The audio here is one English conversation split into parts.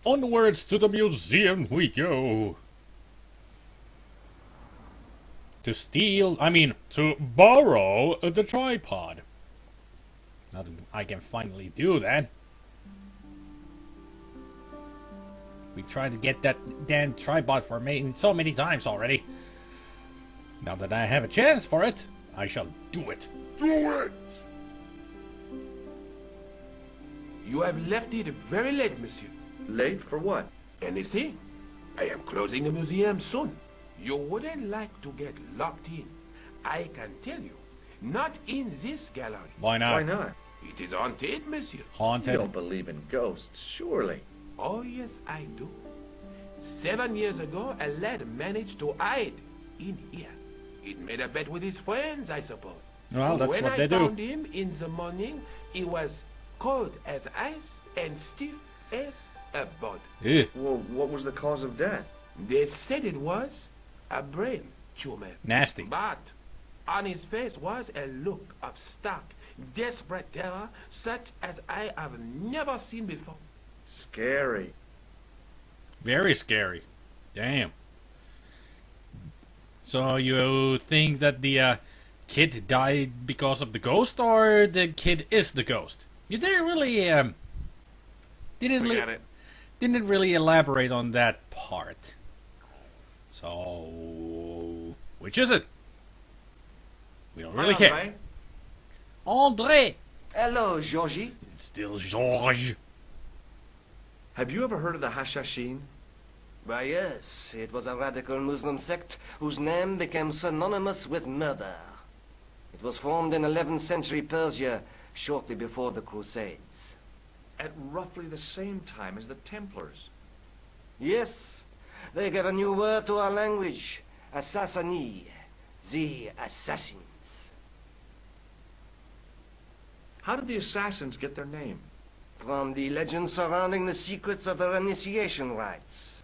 Onwards to the museum we go. To borrow the tripod. Now that I can finally do that. We tried to get that damn tripod for me so many times already. Now that I have a chance for it, I shall do it. Do it! You have left it very late, monsieur. Late for what? Anything? I am closing the museum soon. You wouldn't like to get locked in. I can tell you. Not in this gallery. Why not? Why not? It is haunted, monsieur. You Haunted? don't believe in ghosts, surely. Oh, yes, I do. 7 years ago, a lad managed to hide in here. He made a bet with his friends, I suppose. Well, that's when what they I do. found him in the morning, he was cold as ice and stiff as a board. Ew. Well, what was the cause of death? They said it was a brain tumor. Nasty. But on his face was a look of stark, desperate terror such as I have never seen before. Scary. Very scary. Damn. So you think that the kid died because of the ghost, or the kid is the ghost? You didn't really Forget it. didn't really elaborate on that part. So which is it? We don't really care. André. Hello, Georgie. It's still Georges. Have you ever heard of the Hashashin? Why, yes, it was a radical Muslim sect whose name became synonymous with murder. It was formed in 11th century Persia, shortly before the Crusades. At roughly the same time as the Templars. Yes, they gave a new word to our language, Assassini, the assassins. How did the assassins get their name? From the legend surrounding the secrets of their initiation rites.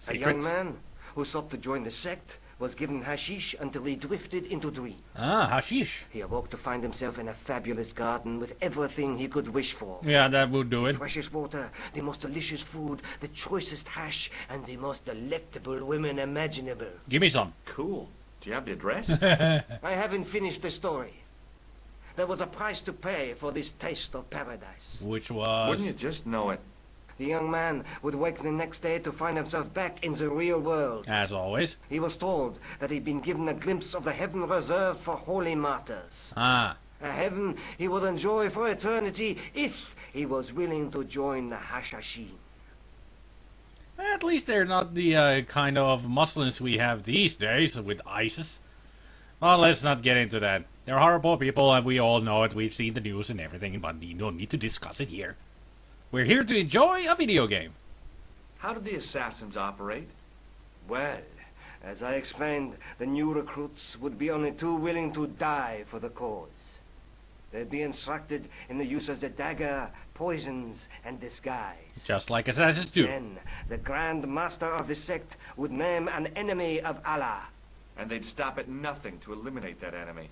A young Secrets? man who sought to join the sect was given hashish until he drifted into dreams. Ah, hashish. He awoke to find himself in a fabulous garden with everything he could wish for. Yeah, that would do it. Freshest water, the most delicious food, the choicest hash, and the most delectable women imaginable. Give me some. Cool. Do you have the address? I haven't finished the story. There was a price to pay for this taste of paradise. Which was... Wouldn't you just know it? The young man would wake the next day to find himself back in the real world. As always. He was told that he'd been given a glimpse of the heaven reserved for holy martyrs. Ah. A heaven he would enjoy for eternity if he was willing to join the Hashashin. At least they're not the kind of Muslims we have these days with ISIS. Well, let's not get into that. They're horrible people and we all know it. We've seen the news and everything, but we don't need to discuss it here. We're here to enjoy a video game. How did the assassins operate? Well, as I explained, the new recruits would be only too willing to die for the cause. They'd be instructed in the use of the dagger, poisons, and disguise. Just like assassins do. Then, the Grand Master of the sect would name an enemy of Allah. And they'd stop at nothing to eliminate that enemy.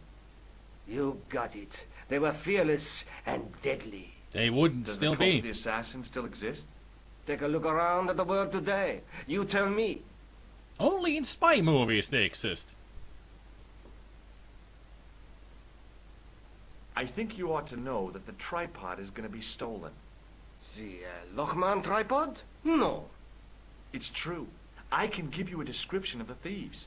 You got it. They were fearless and deadly. They wouldn't Does still the cult be. of the assassins still exist? Take a look around at the world today. You tell me. Only in spy movies they exist. I think you ought to know that the tripod is going to be stolen. The Lochman tripod? No. It's true. I can give you a description of the thieves.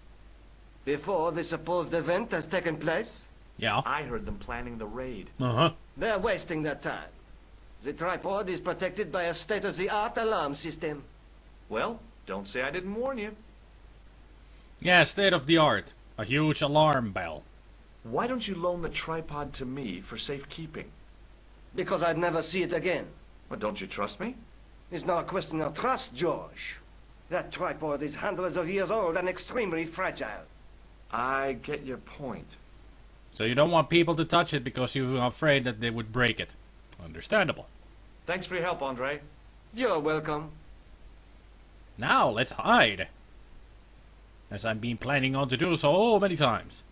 Before the supposed event has taken place, Yeah. I heard them planning the raid. Uh-huh. they're wasting their time. The tripod is protected by a state-of-the-art alarm system. Well, don't say I didn't warn you. Yeah, state of the art. A huge alarm bell. Why don't you loan the tripod to me for safekeeping? Because I'd never see it again. Well, don't you trust me? It's not a question of trust, George. That tripod is hundreds of years old and extremely fragile. I get your point. So you don't want people to touch it because you're afraid that they would break it. Understandable. Thanks for your help, Andre. You're welcome. Now let's hide. As I've been planning on to do so many times.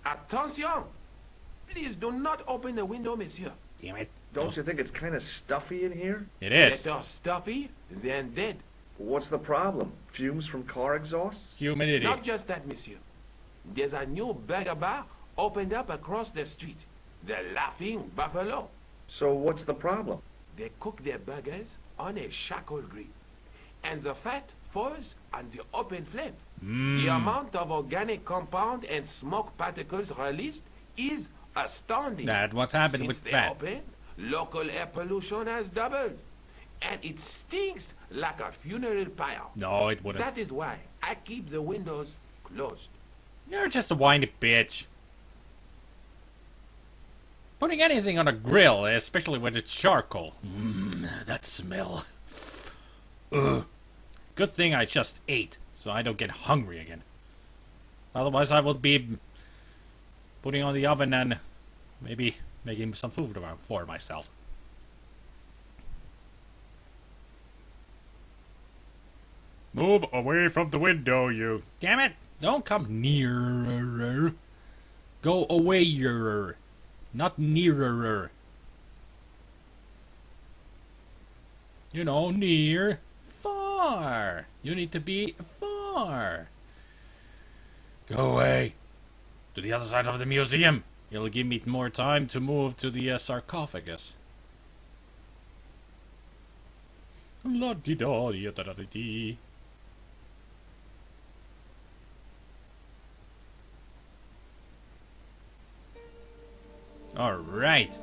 Attention! Please do not open the window, monsieur. Damn it. Don't you think it's kind of stuffy in here? It is. Better stuffy than dead. What's the problem? Fumes from car exhausts? Humidity. Not just that, monsieur. There's a new burger bar opened up across the street. The Laughing Buffalo. So what's the problem? They cook their burgers on a charcoal grill. And the fat falls on the open flame. The amount of organic compound and smoke particles released is astounding. That's what's happened Since with they that. opened, local air pollution has doubled. And it stinks like a funeral pyre. No, it wouldn't. That is why I keep the windows closed. You're just a whiny bitch. Putting anything on a grill, especially when it's charcoal. That smell. Ugh. Good thing I just ate, so I don't get hungry again. Otherwise I would be putting on the oven and maybe making some food for myself. Move away from the window, you. Damn it! Don't come nearer. Go away-er. Not nearer. You know, near. Far. You need to be far. Go away. To the other side of the museum. It'll give me more time to move to the sarcophagus. La-di-da-di-da-da-di. Alright.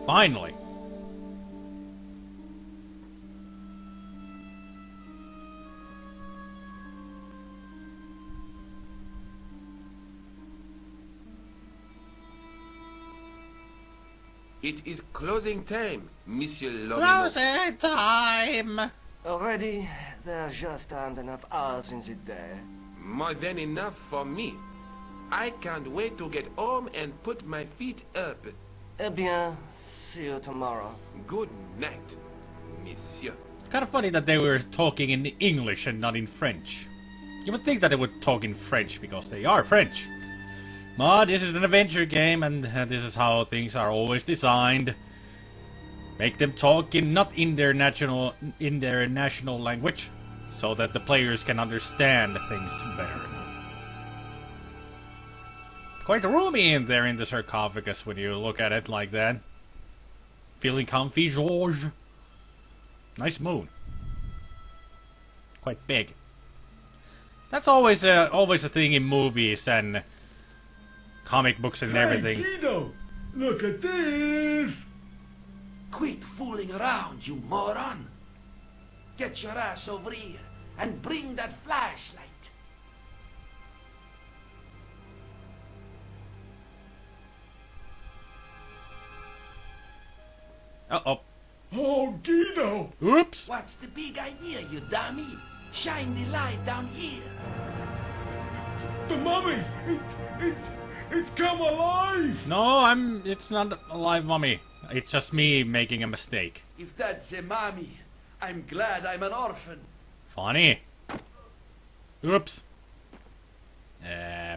Finally. It is closing time, Monsieur Lorino. Closing time! Already, there just aren't enough hours in the day. More than enough for me. I can't wait to get home and put my feet up. Eh bien, see you tomorrow. Good night, monsieur. It's kind of funny that they were talking in English and not in French. You would think that they would talk in French because they are French. But this is an adventure game, and this is how things are always designed. Make them talk not in their national language, so that the players can understand things better. Quite roomy in there in the sarcophagus when you look at it like that. Feeling comfy, George? Nice moon. Quite big. That's always a thing in movies and comic books and everything. Hey, Guido, look at this! Quit fooling around, you moron! Get your ass over here and bring that flashlight. Uh-oh. Oh, Guido! Oops! What's the big idea, you dummy? Shine the light down here. The mummy! It's come alive! No, it's not a live mummy. It's just me making a mistake. If that's a mommy, I'm glad I'm an orphan. Funny. Oops. Yeah,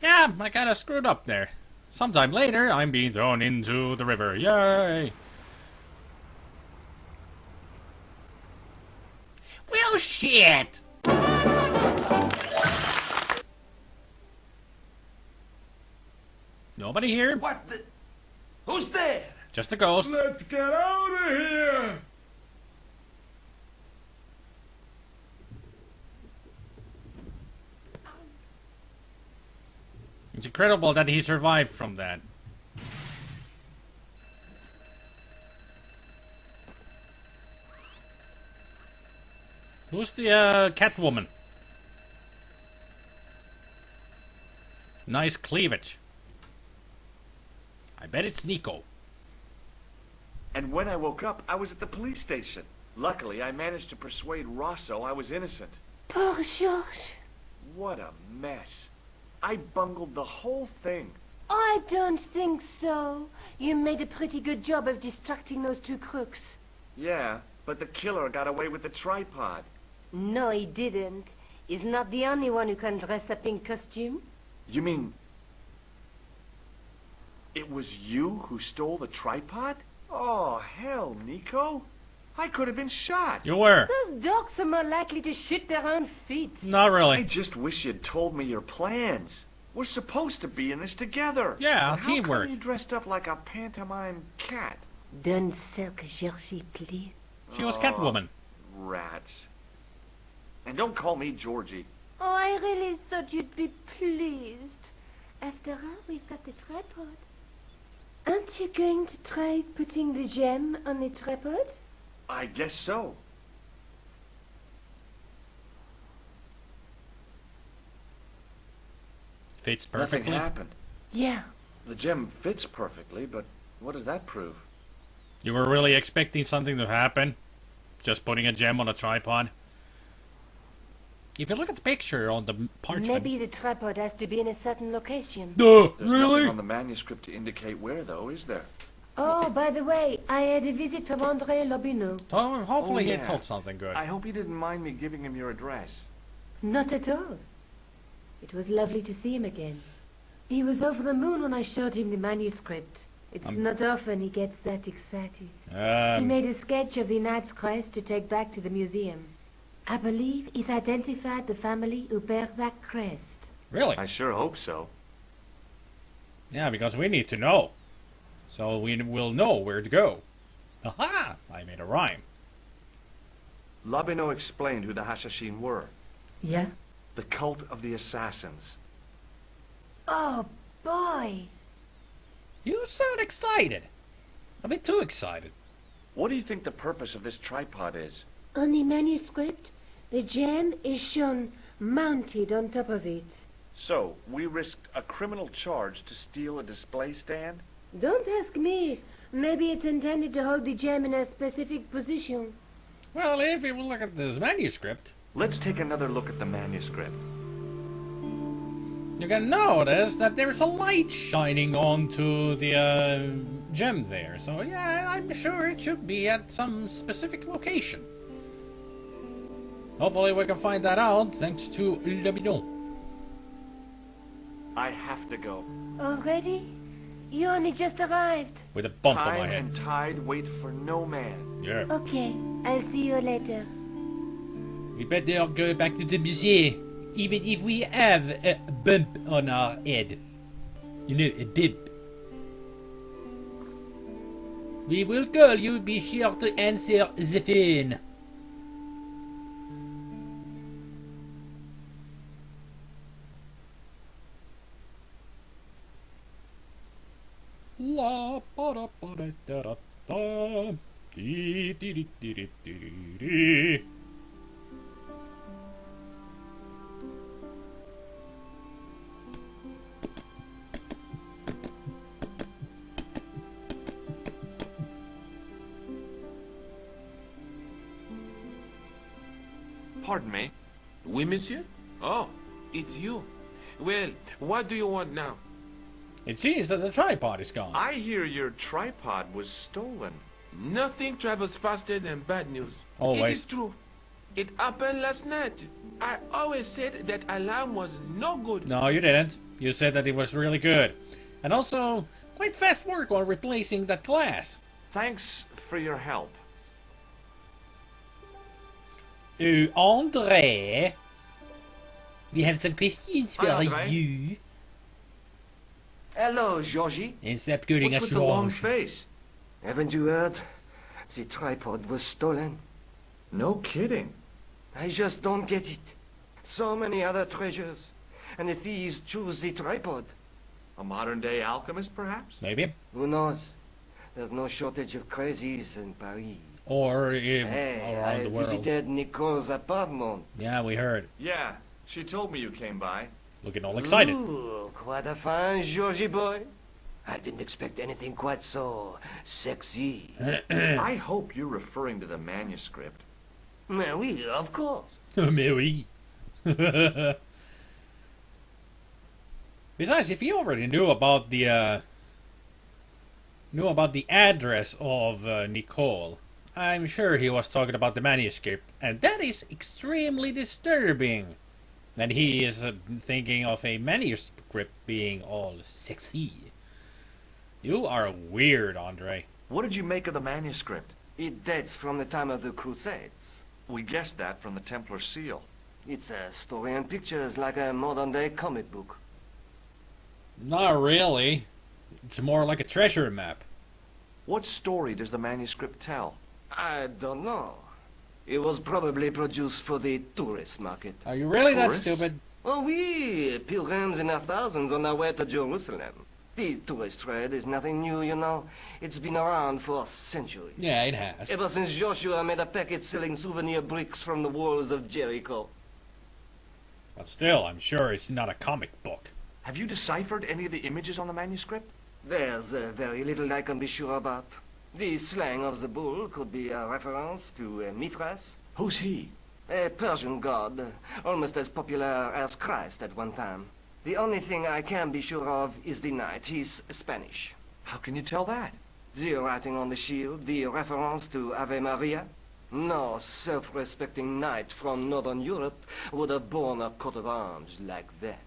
I kinda screwed up there. Sometime later, I'm being thrown into the river. Yay! Well, shit! Nobody here? What the... Who's there? Just a ghost. Let's get out of here! It's incredible that he survived from that. Who's the Catwoman? Nice cleavage. I bet it's Nico. And when I woke up, I was at the police station. Luckily, I managed to persuade Rosso I was innocent. Poor Georges. What a mess. I bungled the whole thing. I don't think so. You made a pretty good job of distracting those two crooks. Yeah, but the killer got away with the tripod. No, he didn't. He's not the only one who can dress up in costume. You mean... It was you who stole the tripod? Oh, hell, Nico. I could have been shot. You were. Those dogs are more likely to shoot their own feet. Not I really. just wish you'd told me your plans. We're supposed to be in this together. Yeah, And teamwork. How come you dressed up like a pantomime cat? Don't sulk, Georgie, please. She was Catwoman. Rats. And don't call me Georgie. Oh, I really thought you'd be pleased. After all, we've got the tripod. Aren't you going to try putting the gem on the tripod? I guess so. Fits Nothing perfectly. happened. Yeah. The gem fits perfectly, but what does that prove? You were really expecting something to happen? Just putting a gem on a tripod? If you look at the picture on the parchment... Maybe the tripod has to be in a certain location. Duh, There's nothing on the manuscript to indicate where, though, is there? Oh, by the way, I had a visit from André Lobineau. Oh, hopefully Oh, he yeah. told something good. I hope you didn't mind me giving him your address. Not at all. It was lovely to see him again. He was over the moon when I showed him the manuscript. It's not often he gets that excited. He made a sketch of the knight's crest to take back to the museum. I believe he's identified the family who bear that crest. Really? I sure hope so. Yeah, because we need to know. So we will know where to go. Aha! I made a rhyme. Lobineau explained who the Hashashin were. Yeah? The cult of the assassins. Oh, boy. You sound excited. A bit too excited. What do you think the purpose of this tripod is? On the manuscript, the gem is shown mounted on top of it. So, we risked a criminal charge to steal a display stand? Don't ask me. Maybe it's intended to hold the gem in a specific position. Well, if you look at this manuscript, Let's take another look at the manuscript. you can notice that there's a light shining onto the gem there. So yeah, I'm sure it should be at some specific location. Hopefully we can find that out thanks to Lobineau. I have to go. Already? You only just arrived. With a bump on my Time head. and tide wait for no man. Yeah. Okay, I'll see you later. We better go back to the museum, even if we have a bump on our head. You know, a bump. We will call you, be sure to answer the phone. La ba da ba da da da da. Dee dee dee dee dee dee dee. Pardon me. Oui, monsieur? Oh, it's you. Well, what do you want now? It seems that the tripod is gone. I hear your tripod was stolen. Nothing travels faster than bad news. It Always. is true. It happened last night. I always said that alarm was no good. No, you didn't. You said that it was really good. And also, quite fast work on replacing that glass. Thanks for your help. André, we have some questions for Hi, André. you. Hello, Georgie. And stop calling What's us with the long George. face? Haven't you heard? The tripod was stolen. No kidding. I just don't get it. So many other treasures, and the thieves choose the tripod. A modern-day alchemist, perhaps? Maybe. Who knows? There's no shortage of crazies in Paris. Or Hey, around I the world. visited Nicole's apartment. Yeah, we heard. Yeah, she told me you came by. Looking all excited. Ooh, quite a fine Georgie boy. I didn't expect anything quite so sexy. I hope you're referring to the manuscript. Mais oui, of course. Mais oui. Besides, if you already knew about the address of Nicole, I'm sure he was talking about the manuscript, and that is extremely disturbing. And he is thinking of a manuscript being all sexy. You are weird, Andre. What did you make of the manuscript? It dates from the time of the Crusades. We guessed that from the Templar seal. It's a story and pictures like a modern-day comic book. Not really. It's more like a treasure map. What story does the manuscript tell? I don't know. It was probably produced for the tourist market. Are you really Tourists? that stupid? Oh, we pilgrims in their thousands on their way to Jerusalem. The tourist trade is nothing new, you know. It's been around for centuries. Yeah, it has. Ever since Joshua made a packet selling souvenir bricks from the walls of Jericho. But still, I'm sure it's not a comic book. Have you deciphered any of the images on the manuscript? There's very little I can be sure about. The slang of the bull could be a reference to Mithras, Who's he? a Persian god, almost as popular as Christ at one time. The only thing I can be sure of is the knight. He's Spanish. How can you tell that? The writing on the shield, the reference to Ave Maria. No self-respecting knight from Northern Europe would have borne a coat of arms like that.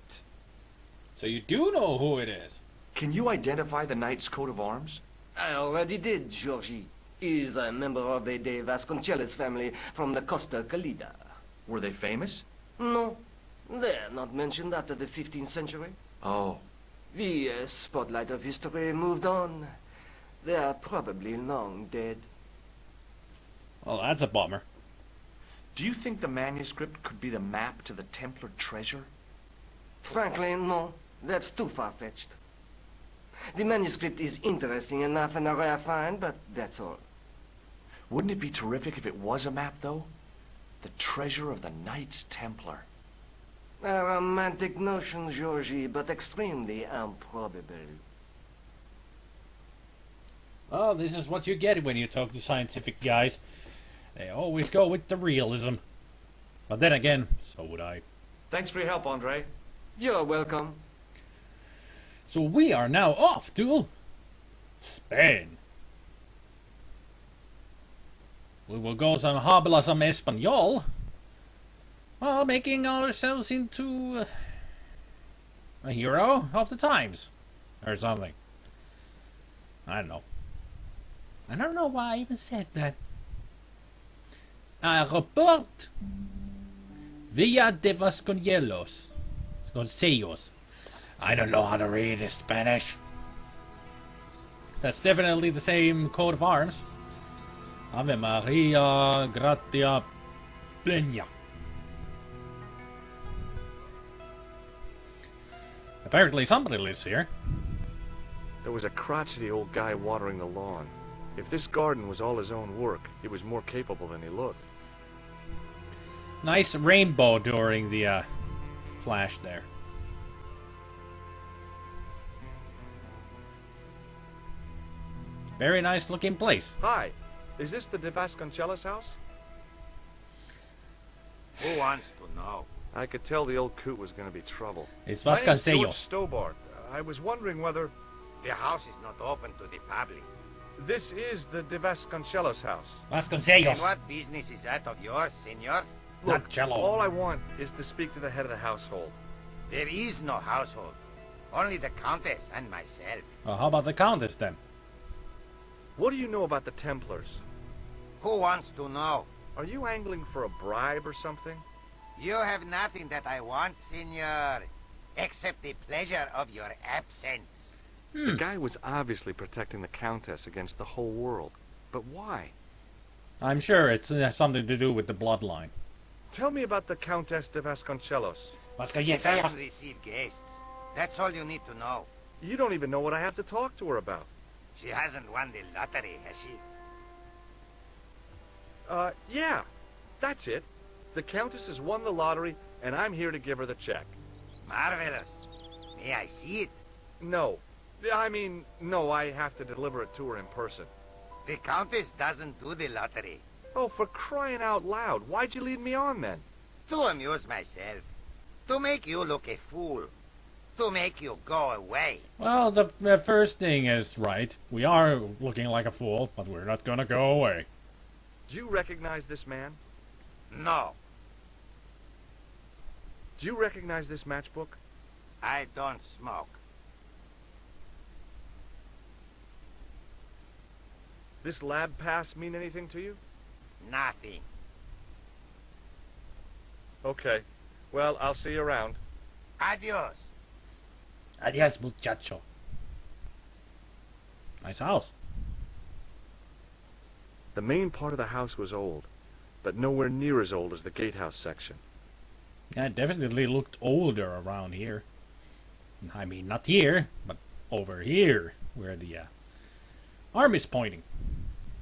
So you do know who it is. Can you identify the knight's coat of arms? I already did, Georgie. He's a member of the De Vasconcelos family from the Costa Calida. Were they famous? No, they're not mentioned after the 15th century. Oh, The spotlight of history moved on. They're probably long dead. Well, that's a bummer. do you think the manuscript could be the map to the Templar treasure? Frankly, no. That's too far-fetched. The manuscript is interesting enough and a rare find, but that's all. Wouldn't it be terrific if it was a map, though? The treasure of the Knights Templar. A romantic notion, Georgie, but extremely improbable. Oh, this is what you get when you talk to scientific guys. They always go with the realism. But then again, so would I. Thanks for your help, Andre. You're welcome. So we are now off to Spain. We will go some habla some español while making ourselves into a hero of the times or something. I don't know. I don't know why I even said that. Aeroport Villa de Vasconcelos. Vasconcelos. I don't know how to read in Spanish. That's definitely the same coat of arms. Ave Maria Gratia Plena. Apparently somebody lives here. There was a crotchety old guy watering the lawn. If this garden was all his own work, he was more capable than he looked. Nice rainbow during the flash there. Very nice looking place. Hi, is this the De Vasconcelos house? Who wants to know? I could tell the old coot was going to be trouble. It's My name's George Vasconcelos. Stobart. I was wondering whether The house is not open to the public. this is the De Vasconcelos house. And Vasconcelos. what business is that of yours, senor? Not Look, cello. all I want is to speak to the head of the household. There is no household. Only the Countess and myself. Well, how about the Countess then? What do you know about the Templars? Who wants to know? Are you angling for a bribe or something? You have nothing that I want, senor, except the pleasure of your absence. The guy was obviously protecting the Countess against the whole world. But why? I'm sure it's something to do with the bloodline. Tell me about the Countess de Vasconcelos. She doesn't receive guests. That's all you need to know. You don't even know what I have to talk to her about. She hasn't won the lottery, has she? Yeah. That's it. The Countess has won the lottery, and I'm here to give her the check. Marvelous. May I see it? No. No, I have to deliver it to her in person. The Countess doesn't do the lottery. Oh, for crying out loud. Why'd you lead me on, then? To amuse myself. To make you look a fool. To make you go away. Well, the first thing is right. We are looking like a fool, but we're not gonna go away. Do you recognize this man? No, Do you recognize this matchbook? I don't smoke. This lab pass mean anything to you? Nothing. Okay. Well, I'll see you around. Adios. Adios, muchacho. Nice house. The main part of the house was old, but nowhere near as old as the gatehouse section. Yeah, it definitely looked older around here. I mean, not here, but over here, where the army's pointing.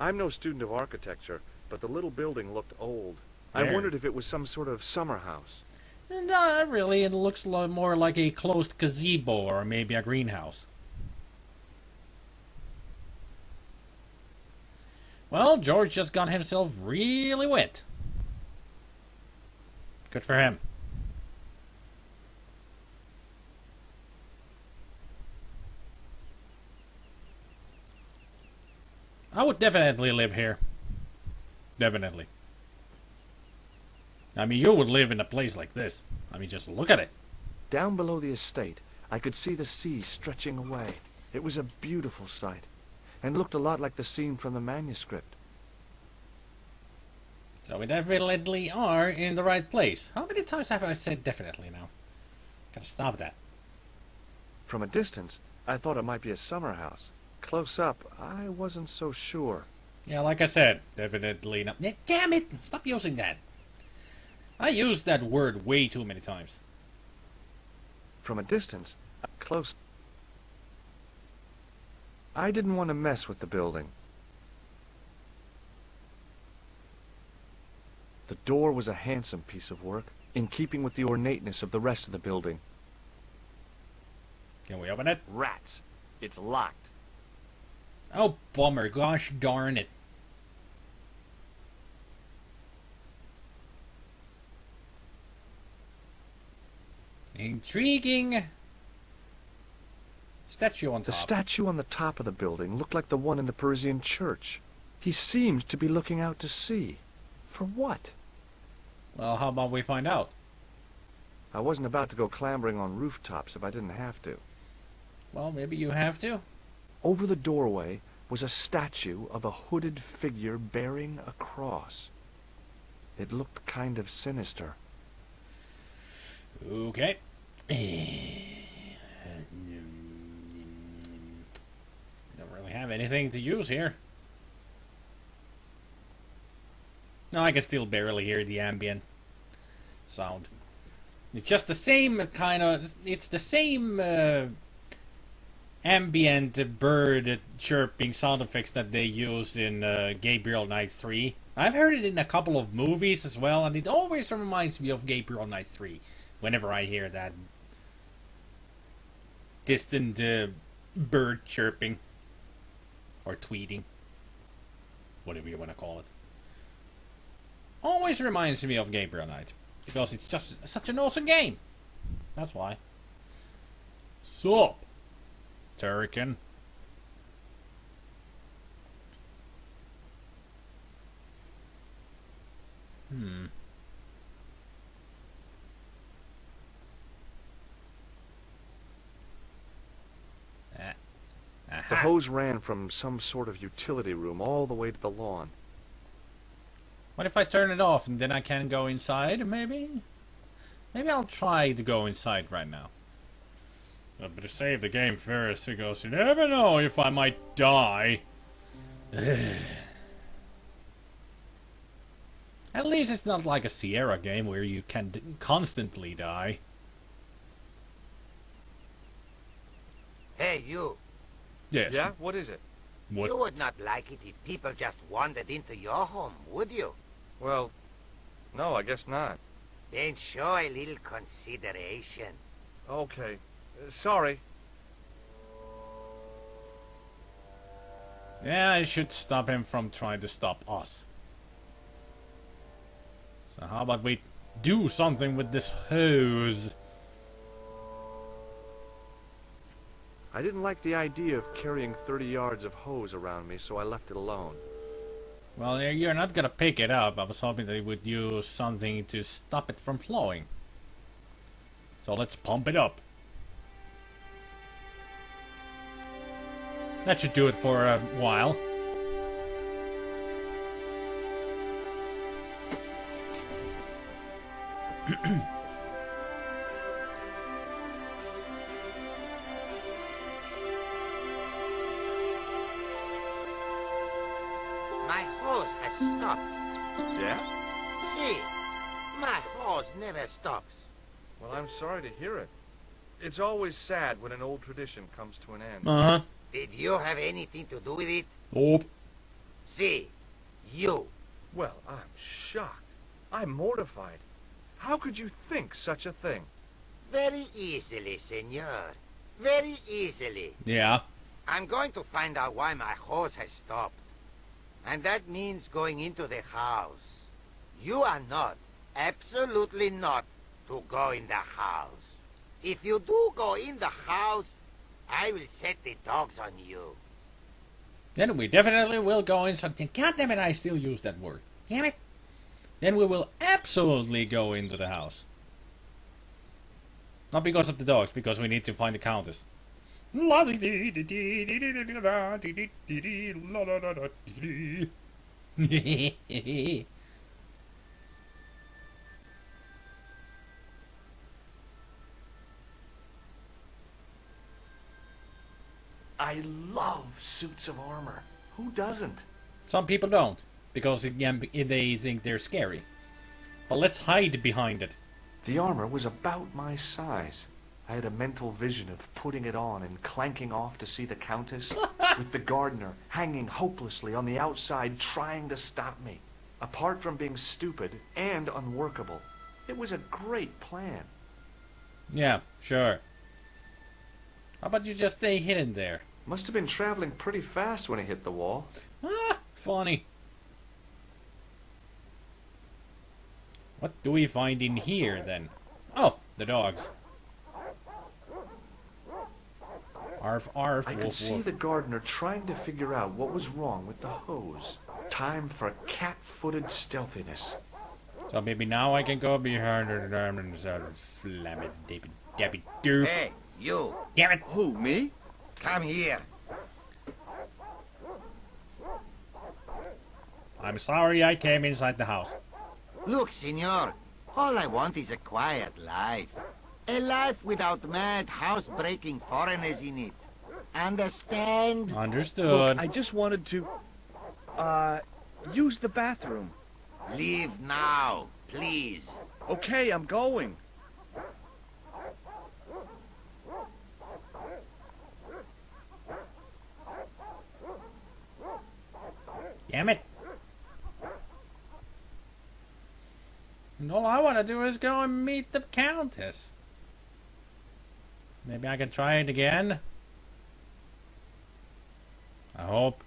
I'm no student of architecture, but the little building looked old. There. I wondered if it was some sort of summer house. Not really, it looks more like a closed gazebo or maybe a greenhouse. Well, George just got himself really wet. Good for him. I would definitely live here. Definitely. I mean, you would live in a place like this. I mean, just look at it. Down below the estate, I could see the sea stretching away. It was a beautiful sight, and looked a lot like the scene from the manuscript. So we definitely are in the right place. How many times have I said definitely now? Gotta stop that. From a distance, I thought it might be a summer house. Close up, I wasn't so sure. Yeah, like I said, definitely not. Damn it! Stop using that. I used that word way too many times. From a distance, close. I didn't want to mess with the building. The door was a handsome piece of work, in keeping with the ornateness of the rest of the building. Can we open it? Rats! It's locked. Oh, bummer. Gosh darn it. Intriguing. Statue on top. The statue on the top of the building looked like the one in the Parisian church. He seemed to be looking out to sea. For what? Well, how about we find out? I wasn't about to go clambering on rooftops if I didn't have to. Well, maybe you have to. Over the doorway was a statue of a hooded figure bearing a cross. It looked kind of sinister. Okay. Don't really have anything to use here. No, I can still barely hear the ambient sound. It's just the same kind of... It's the same ambient bird chirping sound effects that they use in Gabriel Knight 3. I've heard it in a couple of movies as well, and it always reminds me of Gabriel Knight 3 whenever I hear that distant bird chirping or tweeting, whatever you want to call it. Always reminds me of Gabriel Knight because it's just such an awesome game. That's why. Sup, Turrican? The hose ran from some sort of utility room all the way to the lawn. What if I turn it off and then I can go inside, maybe? Maybe I'll try to go inside right now. I better save the game first, because you never know if I might die. At least it's not like a Sierra game where you can constantly die. Hey, you. Yes. Yeah? What is it? What? You would not like it if people just wandered into your home, would you? Well, no, I guess not. Then show a little consideration. Okay. Sorry. Yeah, I should stop him from trying to stop us. So how about we do something with this hose? I didn't like the idea of carrying 30 yards of hose around me, so I left it alone. Well, you're not gonna pick it up. I was hoping they would use something to stop it from flowing. So let's pump it up. That should do it for a while. My horse has stopped. Yeah? See, my horse never stops. Well, I'm sorry to hear it. It's always sad when an old tradition comes to an end. Uh-huh. Did you have anything to do with it? Nope. See, you. Well, I'm shocked. I'm mortified. How could you think such a thing? Very easily, senor. Very easily. Yeah. I'm going to find out why my horse has stopped. And that means going into the house. You are not, absolutely not, to go in the house. If you do go in the house, I will set the dogs on you. Then we definitely will go in something. God damn it, I still use that word. Damn it. Then we will absolutely go into the house. Not because of the dogs, because we need to find the countess. I love suits of armor. Who doesn't? Some people don't, because they think they're scary. But let's hide behind it. The armor was about my size. I had a mental vision of putting it on and clanking off to see the Countess, with the gardener hanging hopelessly on the outside trying to stop me. Apart from being stupid and unworkable, it was a great plan. Yeah, sure. How about you just stay hidden there? Must have been traveling pretty fast when he hit the wall. Ah, funny. What do we find in here, then? Oh, the dogs. Arf, arf, I could woof, see woof. the gardener trying to figure out what was wrong with the hose. Time for cat-footed stealthiness. So maybe now I can go behind her arm and sort of flam it, dabby doop. Hey, you. Damn it! Who, me? Come here. I'm sorry I came inside the house. Look, senor. All I want is a quiet life. A life without mad, house-breaking foreigners in it. Understand? Understood. Look, I just wanted to, use the bathroom. Leave now, please. Okay, I'm going. Damn it. And all I want to do is go and meet the Countess. Maybe I can try it again. I hope.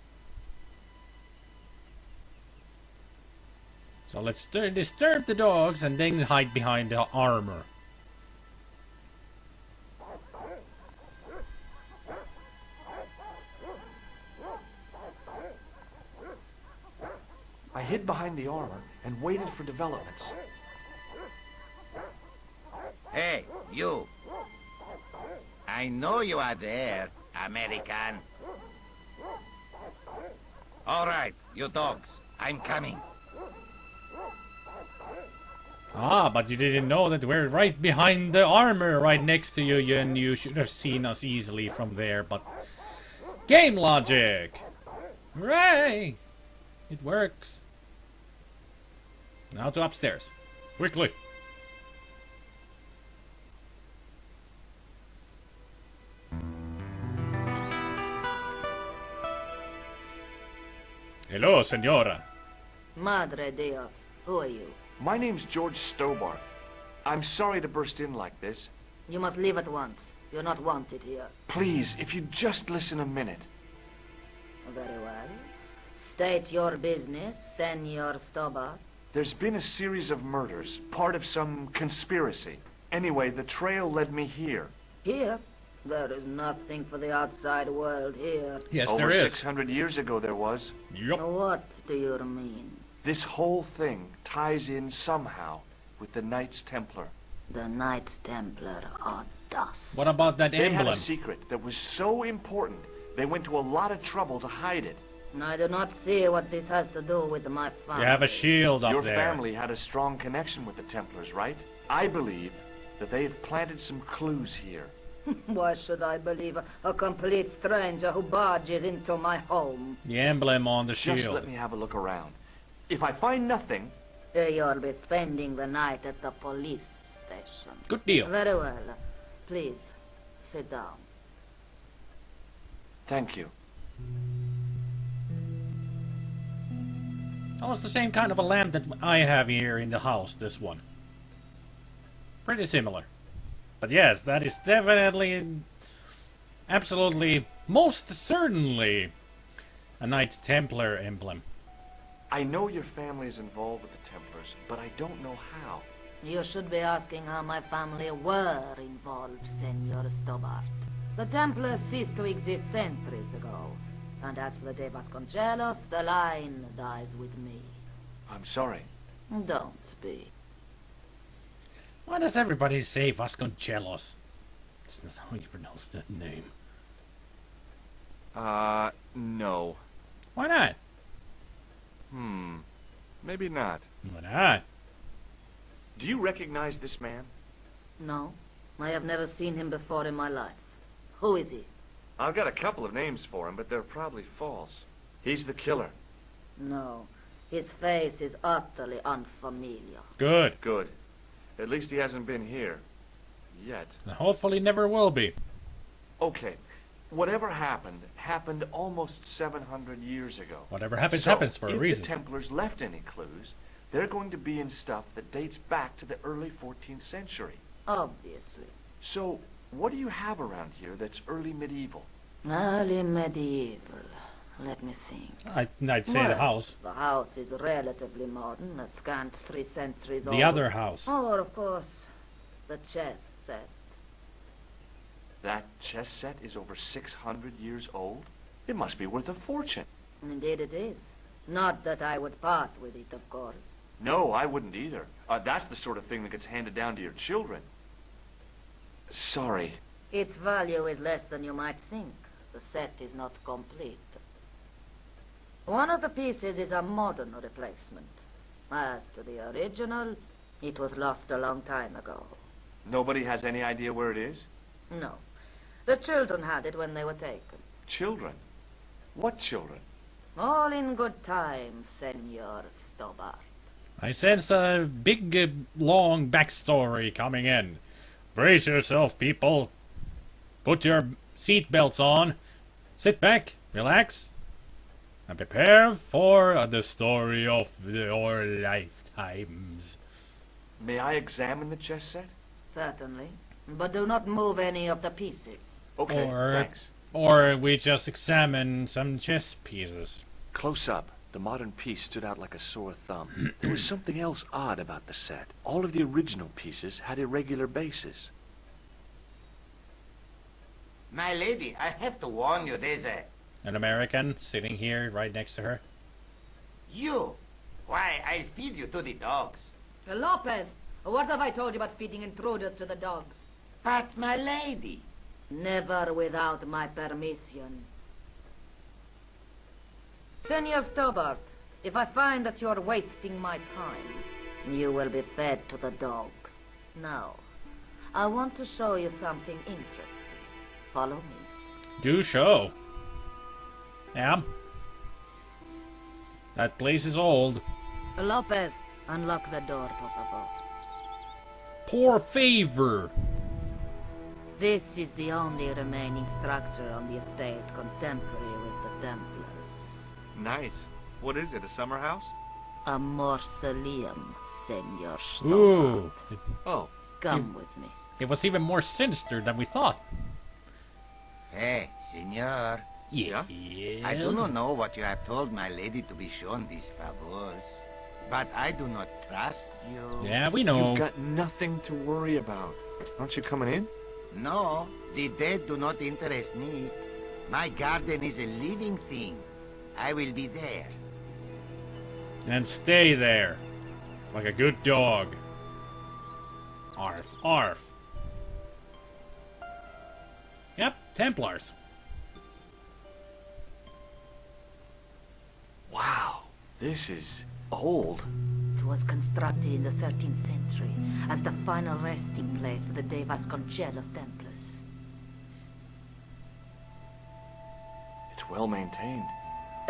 So let's disturb the dogs and then hide behind the armor. I hid behind the armor and waited for developments. Hey, you. I know you are there, American. All right, you dogs. I'm coming. Ah, but you didn't know that we're right behind the armor, right next to you, and you should have seen us easily from there, but... Game logic! Hooray! It works. Now to upstairs. Quickly! Hello, senora. Madre Dios, who are you? My name's George Stobart. I'm sorry to burst in like this. You must leave at once. You're not wanted here. Please, if you'd just listen a minute. Very well. State your business, Senor Stobart. There's been a series of murders, part of some conspiracy. Anyway, the trail led me here. Here? There is nothing for the outside world here. Yes, Over there is. 600 years ago there was. Yup. What do you mean? This whole thing ties in somehow with the Knights Templar. The Knights Templar are dust. What about that They had a emblem? secret that was so important, they went to a lot of trouble to hide it. I do not see what this has to do with my family. You have a shield up Your there. family had a strong connection with the Templars, right? I believe that they have planted some clues here. Why should I believe a complete stranger who barges into my home? The emblem on the Just shield. let me have a look around. If I find nothing, You'll be spending the night at the police station. Good deal. Very well. Please, sit down. thank you. Almost the same kind of a lamp that I have here in the house, this one. Pretty similar. But yes, that is definitely, absolutely, most certainly a Knights Templar emblem. I know your family is involved with the Templars, but I don't know how. You should be asking how my family were involved, Senor Stobart. The Templars ceased to exist centuries ago. And as for the De Vasconcelos, the line dies with me. I'm sorry. Don't be. Why does everybody say Vasconcelos? That's not how you pronounce that name. No. Why not? Maybe not. Why not? Do you recognize this man? No, I have never seen him before in my life. Who is he? I've got a couple of names for him, but they're probably false. He's the killer. No, his face is utterly unfamiliar. Good. Good. At least he hasn't been here. Yet. And hopefully never will be. Okay. Whatever happened, happened almost 700 years ago. Whatever happens, So, happens for a reason. If the Templars left any clues, they're going to be in stuff that dates back to the early 14th century. Obviously. So, what do you have around here that's early medieval? Early medieval. Let me think. I'd say the Well, house. The house is relatively modern, a scant 3 centuries old. The other house. Or, of course, the chess set. That chess set is over 600 years old? It must be worth a fortune. Indeed it is. Not that I would part with it, of course. No, I wouldn't either. That's the sort of thing that gets handed down to your children. Sorry. Its value is less than you might think. The set is not complete. One of the pieces is a modern replacement. As to the original, it was lost a long time ago. Nobody has any idea where it is? No. The children had it when they were taken. Children? What children? All in good time, Senor Stobart. I sense a big, long backstory coming in. Brace yourself, people. Put your seatbelts on. Sit back, relax, and prepare for the story of your lifetimes. May I examine the chess set? Certainly. But do not move any of the pieces. Okay, thanks. Or we just examine some chess pieces. Close up, the modern piece stood out like a sore thumb. There was something else odd about the set. All of the original pieces had irregular bases. My lady, I have to warn you, there's An American sitting here right next to her. You! Why, I'll feed you to the dogs. Lopez, what have I told you about feeding intruders to the dogs? But, my lady... Never without my permission. Senor Stobart, if I find that you're wasting my time, you will be fed to the dogs. Now, I want to show you something interesting. Follow me. Do show. Yeah. That place is old. Lopez, unlock the door, por favor. Poor favor. This is the only remaining structure on the estate contemporary with the Templars. Nice. What is it, a summer house? A mausoleum, Senor Stobart. Ooh. Oh. Come with me. It was even more sinister than we thought. Hey, senor. Yeah. I do not know what you have told my lady to be shown these favors, but I do not trust you. Yeah, we know. You've got nothing to worry about. Aren't you coming in? No, the dead do not interest me. My garden is a living thing. I will be there. And stay there. Like a good dog. Arf, arf. Yep, Templars. Wow, this is old. It was constructed in the 13th century as the final resting place for the De Vasconcelos Templars. It's well maintained.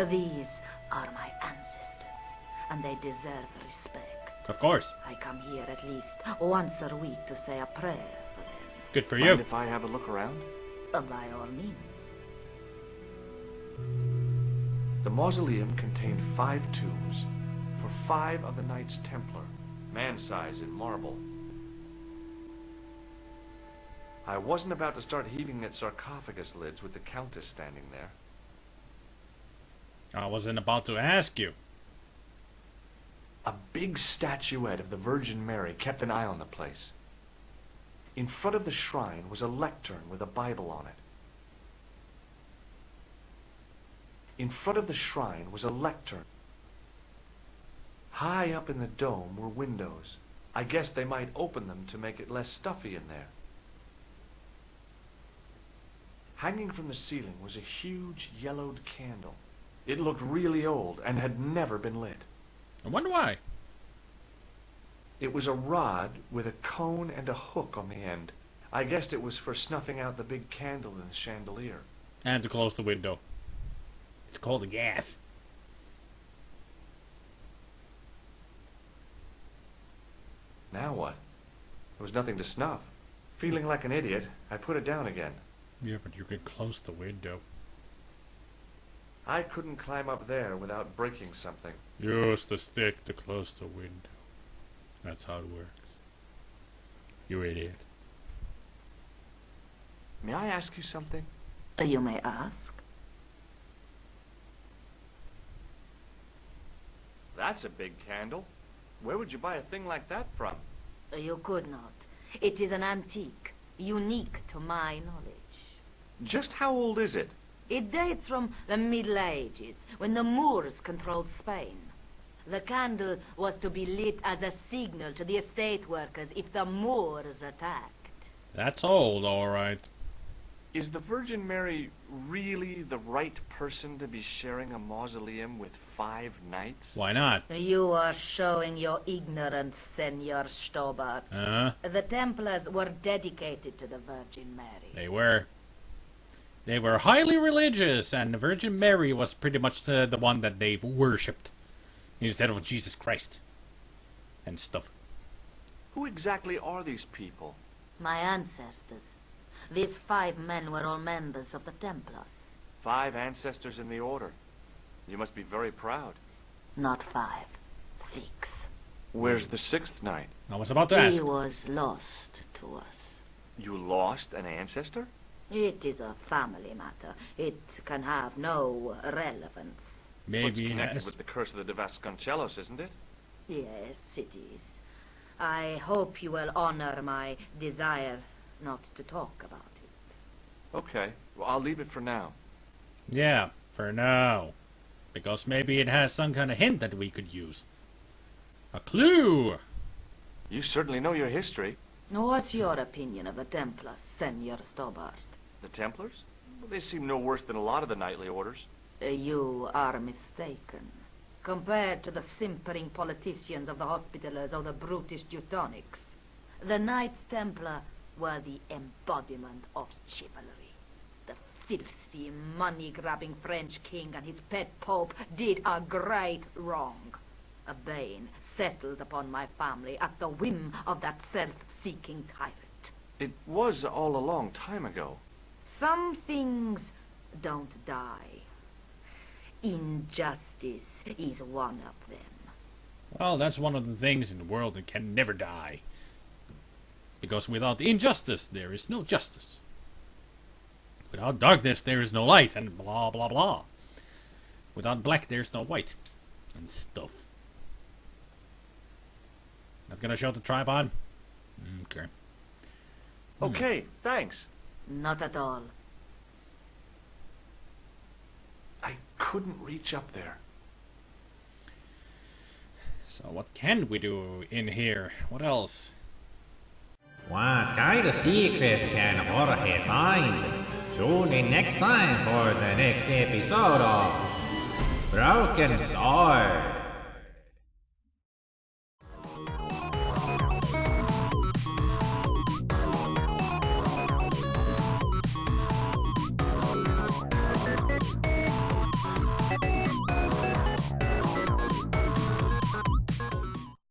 These are my ancestors, and they deserve respect. Of course. I come here at least once a week to say a prayer for them. Good for Mind you. if I have a look around? By all means. The mausoleum contained 5 tombs for 5 of the Knights Templar, man-size in marble. I wasn't about to start heaving at sarcophagus lids with the Countess standing there. I wasn't about to ask you. A big statuette of the Virgin Mary kept an eye on the place. In front of the shrine was a lectern with a Bible on it. In front of the shrine was a lectern. High up in the dome were windows. I guess they might open them to make it less stuffy in there. Hanging from the ceiling was a huge yellowed candle. It looked really old and had never been lit. I wonder why. It was a rod with a cone and a hook on the end. I guessed it was for snuffing out the big candle in the chandelier. And to close the window. It's called a gas. Now what? There was nothing to snuff. Feeling like an idiot, I put it down again. Yeah, but you could close the window. I couldn't climb up there without breaking something. Use the stick to close the window. That's how it works. You idiot. May I ask you something? You may ask. That's a big candle. Where would you buy a thing like that from? You could not. It is an antique, unique to my knowledge. Just how old is it? It dates from the Middle Ages, when the Moors controlled Spain. The candle was to be lit as a signal to the estate workers if the Moors attacked. That's old, alright. Is the Virgin Mary really the right person to be sharing a mausoleum with 5 knights? Why not? You are showing your ignorance, Senor Stobart. The Templars were dedicated to the Virgin Mary. They were. They were highly religious, and the Virgin Mary was pretty much the one that they worshipped, instead of Jesus Christ. And stuff. Who exactly are these people? My ancestors. These 5 men were all members of the Templars. 5 ancestors in the order. You must be very proud. Not 5. 6. Where's the 6th knight? I was about to ask. He was lost to us. You lost an ancestor? It is a family matter. It can have no relevance. Maybe it's it connected has. with the curse of the De Vasconcelos, isn't it? Yes, it is. I hope you will honor my desire not to talk about it. Okay, well, I'll leave it for now. Yeah, for now. Because maybe it has some kind of hint that we could use. A clue! You certainly know your history. What's your opinion of the Templars, Senor Stobart? The Templars? Well, they seem no worse than a lot of the knightly orders. You are mistaken. Compared to the simpering politicians of the Hospitallers or the brutish Teutonics, the Knights Templar were the embodiment of chivalry. The filthy, money-grabbing French king and his pet pope did a great wrong. A bane settled upon my family at the whim of that self-seeking tyrant. It was all a long time ago. Some things don't die. Injustice is one of them. Well, that's one of the things in the world that can never die. Because without injustice, there is no justice. Without darkness, there is no light, and blah blah blah. Without black, there's no white. And stuff. Not gonna show the tripod? Okay. Okay, thanks. Not at all. I couldn't reach up there. So what can we do in here? What else? What kind of secrets can Jorge find? Tune in next time for the next episode of Broken sword.